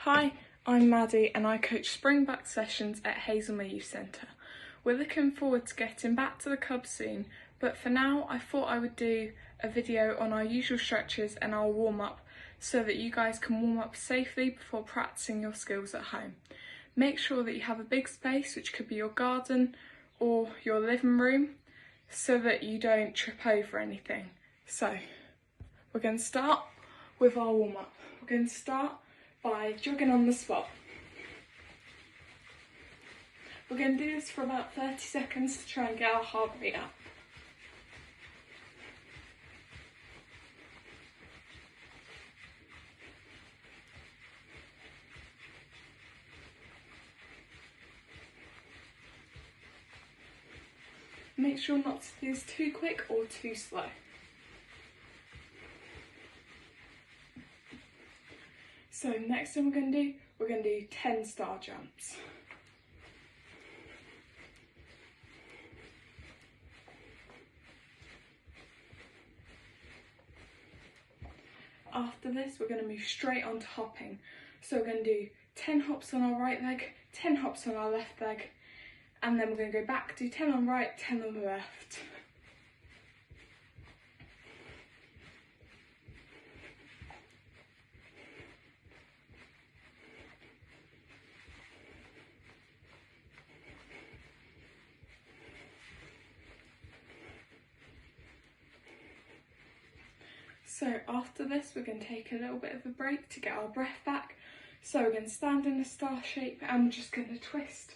Hi, I'm Maddie and I coach spring back sessions at Hazelmere Youth Centre. We're looking forward to getting back to the club soon, but for now I thought I would do a video on our usual stretches and our warm up so that you guys can warm up safely before practicing your skills at home. Make sure that you have a big space, which could be your garden or your living room, so that you don't trip over anything. So we're going to start with our warm up. We're going to start by jogging on the spot. We're going to do this for about 30 seconds to try and get our heart rate up. Make sure not to do this too quick or too slow. So next thing we're going to do 10 star jumps. After this, we're going to move straight on to hopping. So we're going to do 10 hops on our right leg, 10 hops on our left leg, and then we're going to go back, do 10 on the right, 10 on the left. So after this, we're going to take a little bit of a break to get our breath back. So we're going to stand in a star shape and we're just going to twist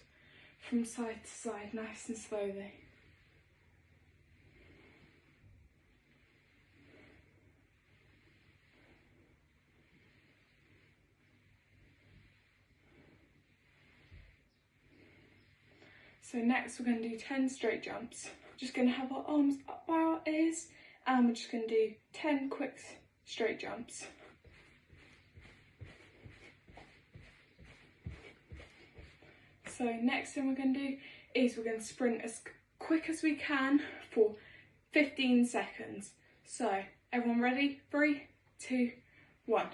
from side to side, nice and slowly. So next we're going to do 10 straight jumps. We're just going to have our arms up by our ears and we're just going to do 10 quick straight jumps. So next thing we're going to do is we're going to sprint as quick as we can for 15 seconds. So everyone ready? 3, 2, 1.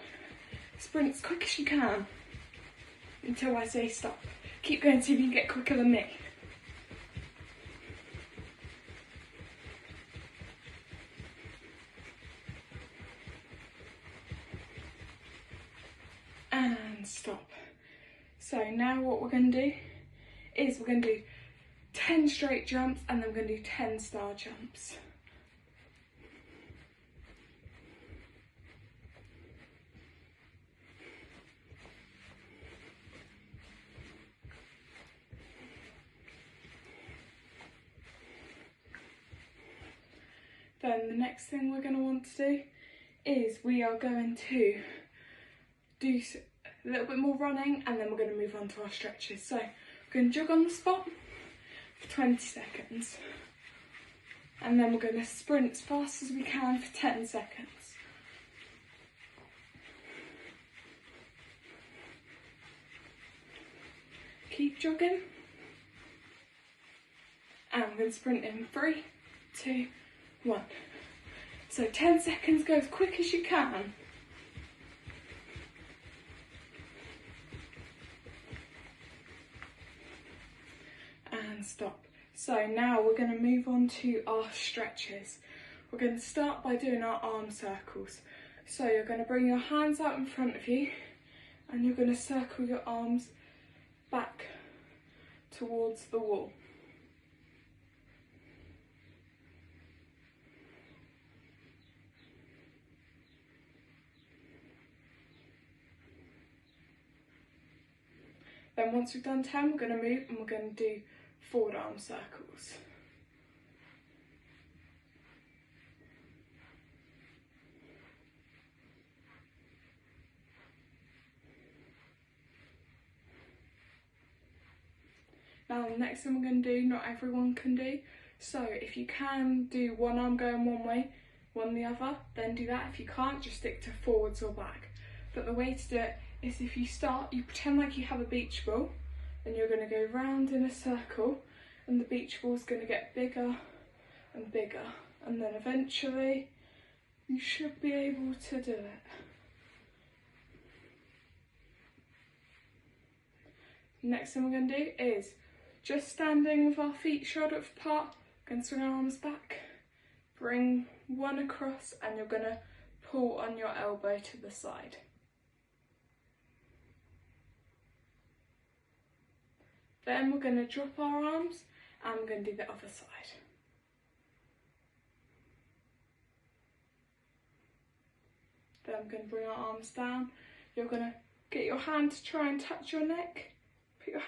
Sprint as quick as you can until I say stop. Keep going, see if you can get quicker than me. And stop. So now what we're going to do is we're going to do 10 straight jumps and then we're going to do 10 star jumps. Then the next thing we're going to want to do is we are going to do a little bit more running and then we're going to move on to our stretches. So we're going to jog on the spot for 20 seconds and then we're going to sprint as fast as we can for 10 seconds. Keep jogging and we're going to sprint in 3, 2, 1. So 10 seconds, go as quick as you can. And stop. So now we're going to move on to our stretches. We're going to start by doing our arm circles. So you're going to bring your hands out in front of you and you're going to circle your arms back towards the wall. Then once we've done 10, we're going to move and we're going to do forward arm circles. Now the next thing we're going to do, not everyone can do, so if you can do one arm going one way, one the other, then do that. If you can't, just stick to forwards or back. But the way to do it is if you start, you pretend like you have a beach ball and you're going to go round in a circle and the beach ball is going to get bigger and bigger and then eventually you should be able to do it. Next thing we're going to do is just standing with our feet shoulder width apart. Going to swing our arms back, bring one across, and you're going to pull on your elbow to the side. Then we're going to drop our arms and we're going to do the other side. Then I'm going to bring our arms down. You're going to get your hand to try and touch your neck. Put your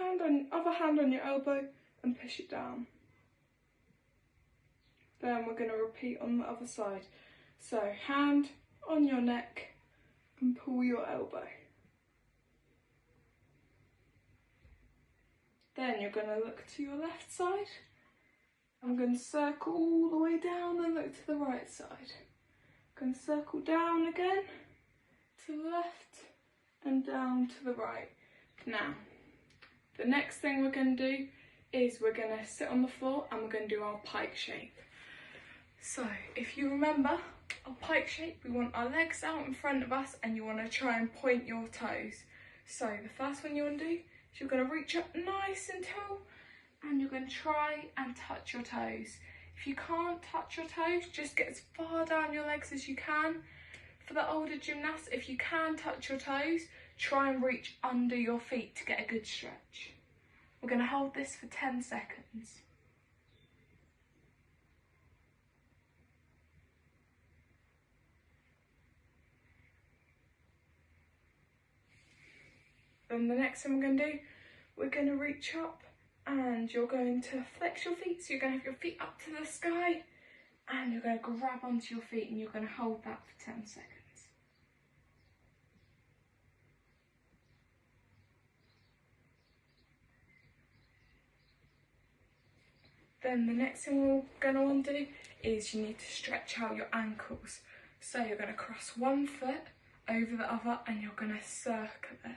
other hand on your elbow and push it down. Then we're going to repeat on the other side. So hand on your neck and pull your elbow. Then you're going to look to your left side. I'm going to circle all the way down and look to the right side. Going to circle down again to the left and down to the right. Now, the next thing we're going to do is we're going to sit on the floor and we're going to do our pike shape. So, if you remember our pike shape, we want our legs out in front of us and you want to try and point your toes. So, the first one you want to do is you're going to reach up nice and tall and you're going to try and touch your toes. If you can't touch your toes, just get as far down your legs as you can. For the older gymnasts, if you can touch your toes, try and reach under your feet to get a good stretch. We're going to hold this for 10 seconds. Then the next thing we're going to do, we're going to reach up and you're going to flex your feet. So you're going to have your feet up to the sky and you're going to grab onto your feet and you're going to hold that for 10 seconds. Then the next thing we're going to want to do is you need to stretch out your ankles. So you're going to cross one foot over the other and you're going to circle it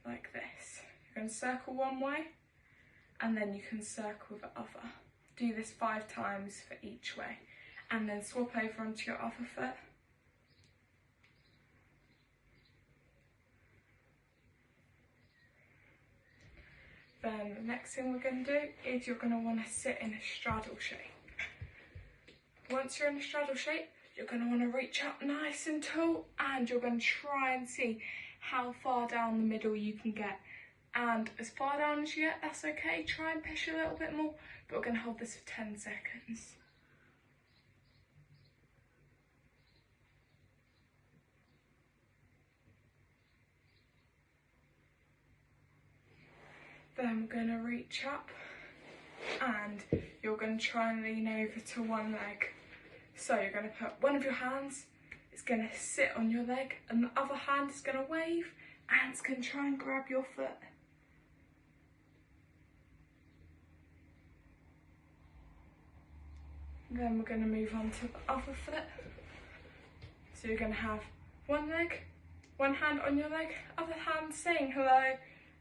like this. You're going to circle one way and then you can circle the other. Do this 5 times for each way and then swap over onto your other foot. Then the next thing we're going to do is you're going to want to sit in a straddle shape. Once you're in a straddle shape, you're going to want to reach up nice and tall and you're going to try and see how far down the middle you can get. And as far down as you get, that's okay. Try and push a little bit more, but we're going to hold this for 10 seconds. Then we're going to reach up and you're going to try and lean over to one leg. So you're going to put one of your hands, it's going to sit on your leg and the other hand is going to wave and it's going to try and grab your foot. Then we're going to move on to the other foot. So you're going to have one leg, one hand on your leg, other hand saying hello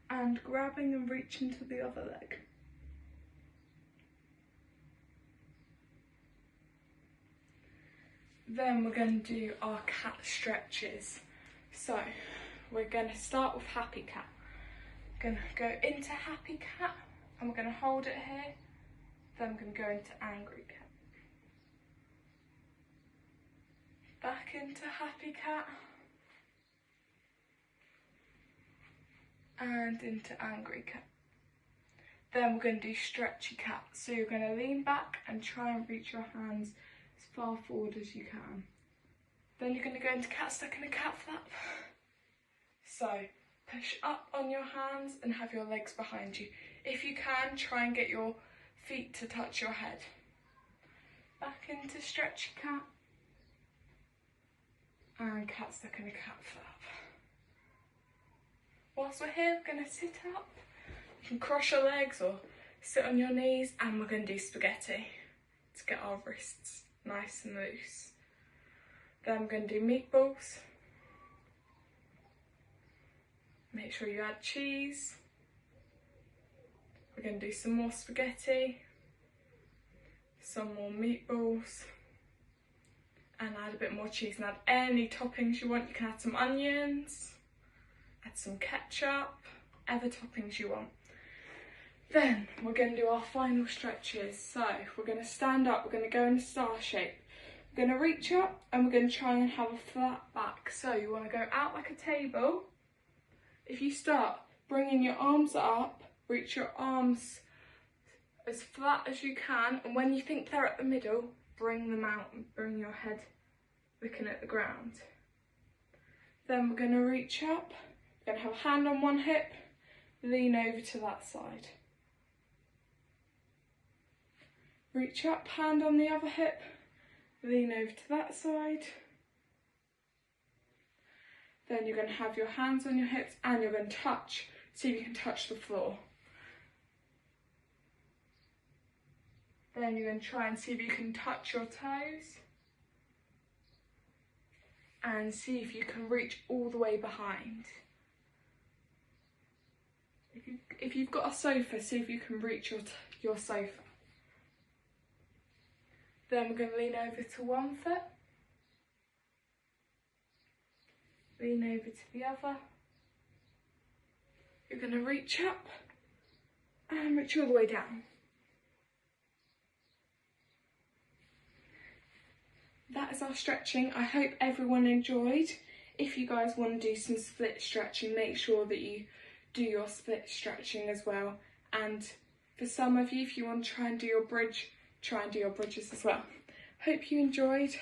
and grabbing and reaching to the other leg. Then we're going to do our cat stretches. So we're going to start with happy cat. We're going to go into happy cat and we're going to hold it here. Then we're going to go into angry cat. Back into happy cat. And into angry cat. Then we're going to do stretchy cat. So you're going to lean back and try and reach your hands as far forward as you can. Then you're going to go into cat stuck in a cat flap. So push up on your hands and have your legs behind you. If you can, try and get your feet to touch your head. Back into stretchy cat. And cat stuck in a cat flap. Whilst we're here, we're going to sit up. You can cross your legs or sit on your knees and we're going to do spaghetti to get our wrists nice and loose. Then we're going to do meatballs. Make sure you add cheese. We're going to do some more spaghetti, some more meatballs, and add a bit more cheese and add any toppings you want. You can add some onions, add some ketchup, whatever toppings you want. Then we're going to do our final stretches. So we're going to stand up, we're going to go in a star shape. We're going to reach up and we're going to try and have a flat back. So you want to go out like a table. If you start bringing your arms up, reach your arms as flat as you can, and when you think they're at the middle, bring them out and bring your head looking at the ground. Then we're going to reach up, we're going to have a hand on one hip, lean over to that side. Reach up, hand on the other hip, lean over to that side. Then you're going to have your hands on your hips and you're going to touch, see if you can touch the floor. Then you're going to try and see if you can touch your toes. And see if you can reach all the way behind. If you've got a sofa, see if you can reach your sofa. Then we're going to lean over to one foot. Lean over to the other. You're going to reach up and reach all the way down. That is our stretching. I hope everyone enjoyed. If you guys want to do some split stretching, make sure that you do your split stretching as well. And for some of you, if you want to try and do your bridge, try and do your bridges as well. Hope you enjoyed.